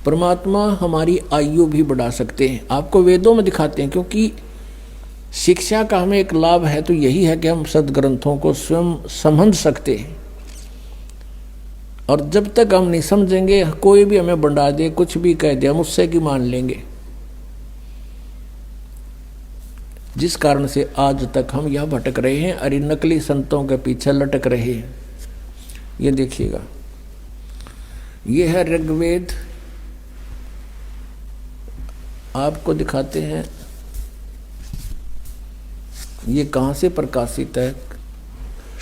परमात्मा हमारी आयु भी बढ़ा सकते हैं, आपको वेदों में दिखाते हैं। क्योंकि शिक्षा का हमें एक लाभ है तो यही है कि हम सदग्रंथों को स्वयं समझ सकते हैं। और जब तक हम नहीं समझेंगे, कोई भी हमें बढ़ा दे, कुछ भी कह दे, हम उससे की मान लेंगे। जिस कारण से आज तक हम यह भटक रहे हैं, अरे नकली संतों के पीछे लटक रहे हैं। ये देखिएगा, ये है ऋग्वेद, आपको दिखाते हैं ये कहाँ से प्रकाशित है।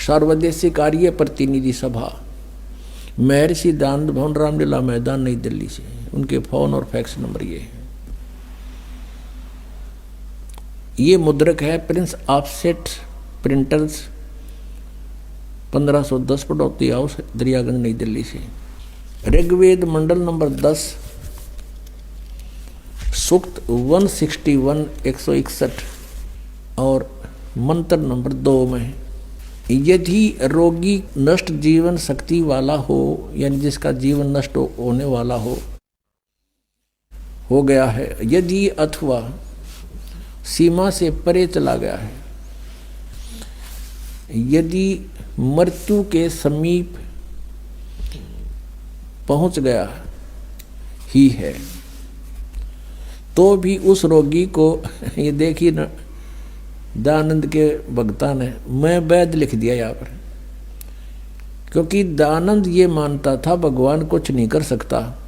सर्वदेशिक आर्य प्रतिनिधि सभा, महर्षि दयानंद भवन, रामलीला मैदान, नई दिल्ली से। उनके फोन और फैक्स नंबर ये है। ये मुद्रक है prince offset printers, 1510 Pataudi house, Daryaganj, नई दिल्ली से। ऋग्वेद मंडल नंबर 10, सूक्त 161 161 और मंत्र नंबर 2 में, यदि रोगी नष्ट जीवन शक्ति वाला हो, यानी जिसका जीवन नष्ट होने वाला हो गया है, यदि अथवा सीमा से परे चला गया है, यदि मृत्यु के समीप पहुंच गया ही है, तो भी उस रोगी को, ये देखिए ना, दयानंद के भक्ता ने मैं वैद लिख दिया यहाँ पर। क्योंकि दयानंद ये मानता था भगवान कुछ नहीं कर सकता,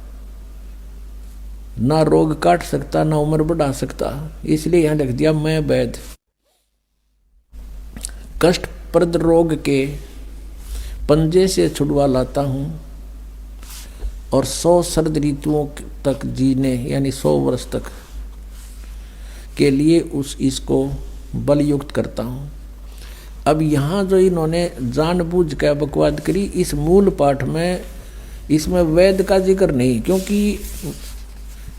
ना रोग काट सकता, ना उम्र बढ़ा सकता, इसलिए यहां लिख दिया मैं वैद। कष्टप्रद रोग के पंजे से छुड़वा लाता हूं और 100 शरद ऋतुओं तक जीने, यानी 100 वर्ष तक के लिए इसको बलयुक्त करता हूं। अब यहाँ जो इन्होंने जानबूझ कर बकवाद करी, इस मूल पाठ में इसमें वेद का जिक्र नहीं, क्योंकि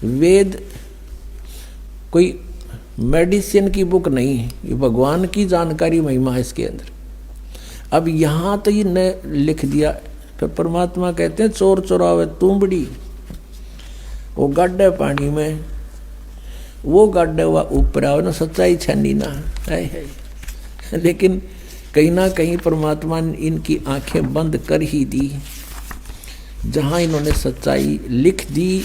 वेद कोई मेडिसिन की बुक नहीं है, ये भगवान की जानकारी महिमा है इसके अंदर। अब यहाँ तो ये न लिख दिया, फिर परमात्मा कहते हैं चोर चोरावे तुंबड़ी, वो गड्ढे पानी में, वो गड्ढे हुआ ऊपर आओ ना, सच्चाई छनी ना है। लेकिन कहीं ना कहीं परमात्मा ने इनकी आंखें बंद कर ही दी, जहाँ इन्होंने सच्चाई लिख दी,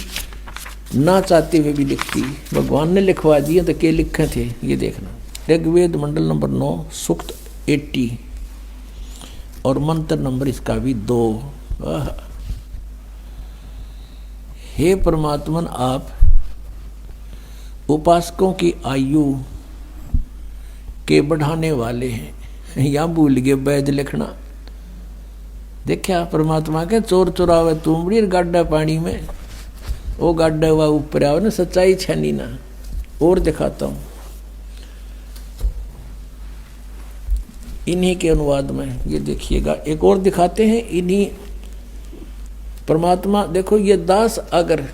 ना चाहते हुए भी लिख दी। भगवान ने लिखवा दिए तो क्या लिखे थे, ये देखना। ऋग्वेद मंडल नंबर 9, सूक्त 80 और मंत्र नंबर इसका भी 2। हे परमात्मन, आप उपासकों की आयु के बढ़ाने वाले हैं। यहाँ भूल गए वैद लिखना। देखा परमात्मा के चोर चुरावे तुमड़ी गाड्डा पानी में, वो गाड्डा हुआ ऊपर आओ ना, सच्चाई छनी ना। और दिखाता हूँ इन्हीं के अनुवाद में, ये देखिएगा। एक और दिखाते हैं इन्हीं परमात्मा। देखो ये दास अगर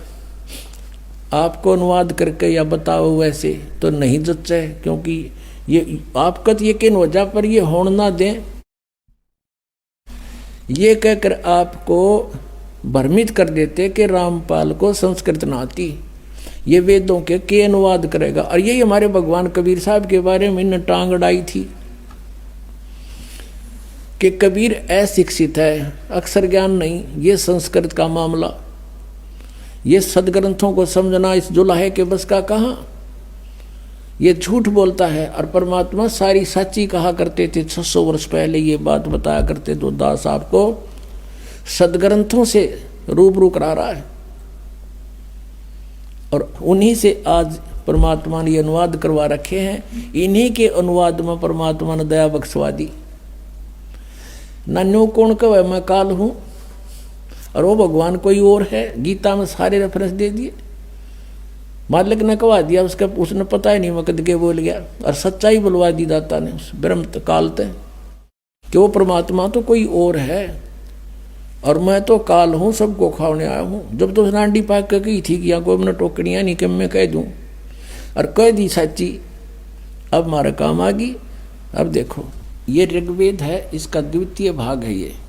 आपको अनुवाद करके या बताओ वैसे तो नहीं जच्चे, क्योंकि ये आपका तो यकीन हो जा, पर ये होड़ ना दें, ये कहकर आपको भ्रमित कर देते कि रामपाल को संस्कृत ना आती, ये वेदों के अनुवाद करेगा। और यही हमारे भगवान कबीर साहब के बारे में इन्हें टांग अड़ाई थी कि कबीर अशिक्षित है, अक्षर ज्ञान नहीं, ये संस्कृत का मामला, ये सदग्रंथों को समझना इस जुलाहे के बस का कहाँ, ये झूठ बोलता है। और परमात्मा सारी सच्ची कहा करते थे। 600 वर्ष पहले ये बात बताया करते तो दास आपको सदग्रंथों से रूबरू करा रहा है, और उन्हीं से आज परमात्मा ने अनुवाद करवा रखे हैं। इन्हीं के अनुवाद में परमात्मा ने दया बख्शवा दी। नन्नो कौन कहे मैं काल हूं, और वो भगवान कोई और है। गीता में सारे रेफरेंस दे दिए, मालिक ने कहा दिया, उसका उसने पता ही नहीं मैं कद के बोल गया, और सच्चाई बुलवा दी दाता ने उस ब्रह्म काल ते कि वो परमात्मा तो कोई और है, और मैं तो काल हूँ, सबको खाने आया हूँ। जब तो नांडी पाक के कही थी कि यहाँ कोई मैंने टोकड़ियाँ नहीं कि मैं कह दूँ, और कह दी सच्ची, अब हमारा काम आ गई। अब देखो ये ऋग्वेद है, इसका द्वितीय भाग है।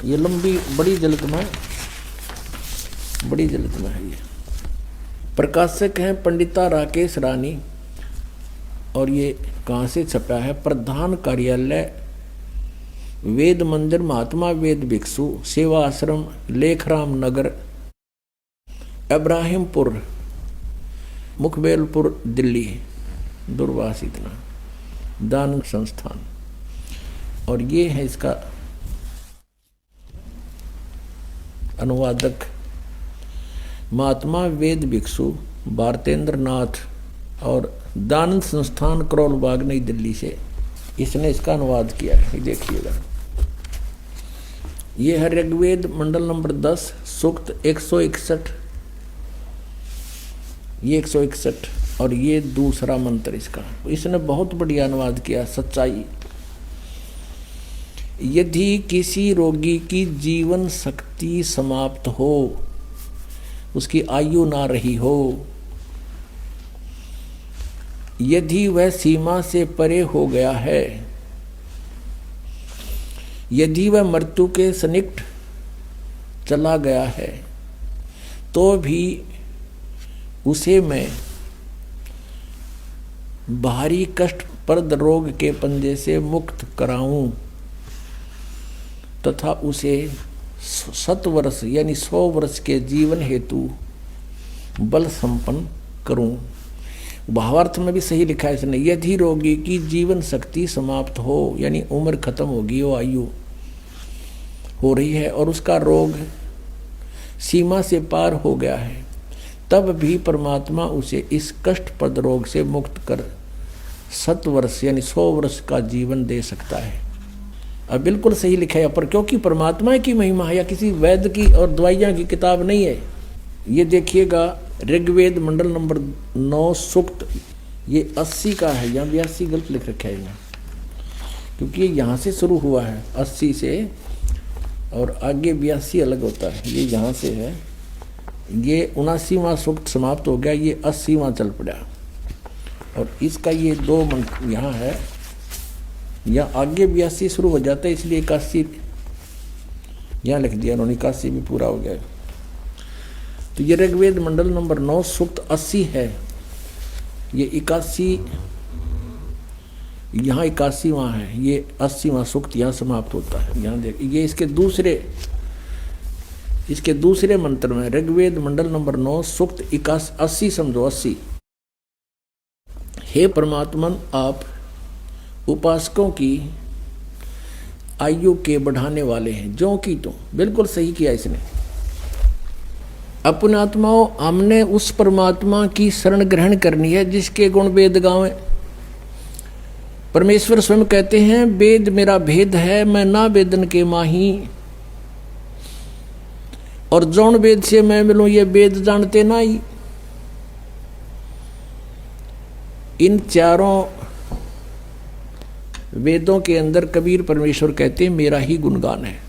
ये लंबी बड़ी जल्द में बड़ी जल्द में है ये। प्रकाशक हैं पंडिता राकेश रानी, और ये कहाँ से छपा है? प्रधान कार्यालय वेद मंदिर महात्मा वेद भिक्षु सेवा आश्रम लेखराम नगर इब्राहिमपुर मुखबेलपुर दिल्ली, दूरवास इतना, दान संस्थान। और ये है इसका अनुवादक महात्मा वेद भिक्षु भारतेंद्र नाथ, और दान संस्थान करोल बाग नई दिल्ली से इसने इसका अनुवाद किया है। देखिएगा, ये है ऋग्वेद मंडल नंबर 10 सूक्त 161, ये 161, और ये दूसरा मंत्र इसका। इसने बहुत बढ़िया अनुवाद किया। सच्चाई, यदि किसी रोगी की जीवन शक्ति समाप्त हो, उसकी आयु ना रही हो, यदि वह सीमा से परे हो गया है, यदि वह मृत्यु के सन्निकट चला गया है, तो भी उसे मैं बाहरी कष्टप्रद रोग के पंजे से मुक्त कराऊं तथा उसे 7 वर्ष यानी 100 वर्ष के जीवन हेतु बल संपन्न करूं। भावार्थ में भी सही लिखा है इसने, यदि रोगी की जीवन शक्ति समाप्त हो, यानी उम्र खत्म होगी, वो आयु हो रही है और उसका रोग सीमा से पार हो गया है, तब भी परमात्मा उसे इस कष्टप्रद रोग से मुक्त कर 7 वर्ष यानी 100 वर्ष का जीवन दे सकता है। अब बिल्कुल सही लिखा है पर, क्योंकि परमात्मा की महिमा है, या किसी वैद्य की और दवाइयाँ की किताब नहीं है। ये देखिएगा, ऋग्वेद मंडल नंबर 9 सूक्त, ये 80 का है, यहाँ 82 गलत लिख रखा है यहाँ, क्योंकि ये यहाँ से शुरू हुआ है 80 से, और आगे 82 अलग होता है। ये यहाँ से है, ये 79वां सूक्त समाप्त हो गया, ये 80वां चल पड़ा, और इसका ये 2 मंत्र यहाँ है, या आगे 82 शुरू हो जाता है, इसलिए 81 यहाँ लिख दिया उन्होंने, 81 भी पूरा हो गया। तो ये ऋग्वेद मंडल नंबर 9 सूक्त 80 है, ये 81 यहाँ 81वां है, ये 80वां सूक्त यहाँ समाप्त होता है। यहाँ देख, ये इसके दूसरे मंत्र में ऋग्वेद मंडल नंबर 9 सूक्त 80 समझो 80। हे परमात्मन, आप उपासकों की आयु के बढ़ाने वाले हैं, जो कि तो बिल्कुल सही किया इसने। अपने आत्माओं, हमने उस परमात्मा की शरण ग्रहण करनी है जिसके गुण वेद गावें। परमेश्वर स्वयं कहते हैं, वेद मेरा भेद है, मैं ना वेदन के माही, और जौन वेद से मैं मिलूं ये वेद जानते ना ही। इन चारों वेदों के अंदर कबीर परमेश्वर कहते हैं मेरा ही गुणगान है।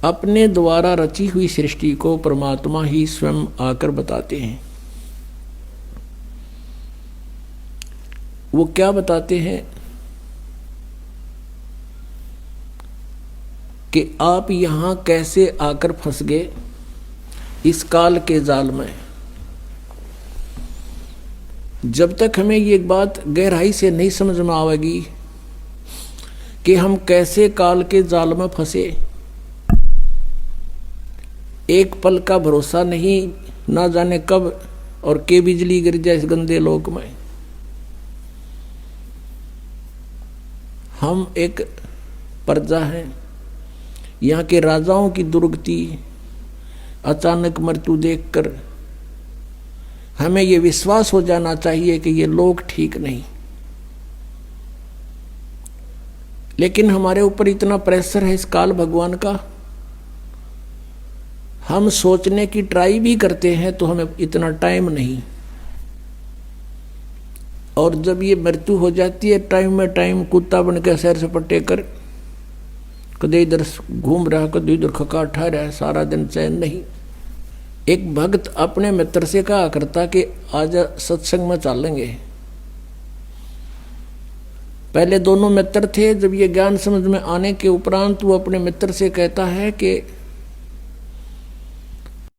अपने द्वारा रची हुई सृष्टि को परमात्मा ही स्वयं आकर बताते हैं। वो क्या बताते हैं कि आप यहां कैसे आकर फंस गए इस काल के जाल में। जब तक हमें ये बात गहराई से नहीं समझ में आवेगी कि हम कैसे काल के जाल में फंसे, एक पल का भरोसा नहीं, ना जाने कब और के बिजली गिर जाए इस गंदे लोक में। हम एक प्रजा हैं, यहाँ के राजाओं की दुर्गति, अचानक मृत्यु देखकर हमें ये विश्वास हो जाना चाहिए कि ये लोग ठीक नहीं। लेकिन हमारे ऊपर इतना प्रेशर है इस काल भगवान का, हम सोचने की ट्राई भी करते हैं तो हमें इतना टाइम नहीं, और जब ये मृत्यु हो जाती है टाइम में टाइम कुत्ता बन के सैर सपाटे कर, कदे इधर घूम रहा कदे इधर खका ठा रहा है, सारा दिन चैन नहीं। एक भक्त अपने मित्र से कहा करता कि आज सत्संग में चलेंगे। पहले दोनों मित्र थे, जब ये ज्ञान समझ में आने के उपरांत वो अपने मित्र से कहता है कि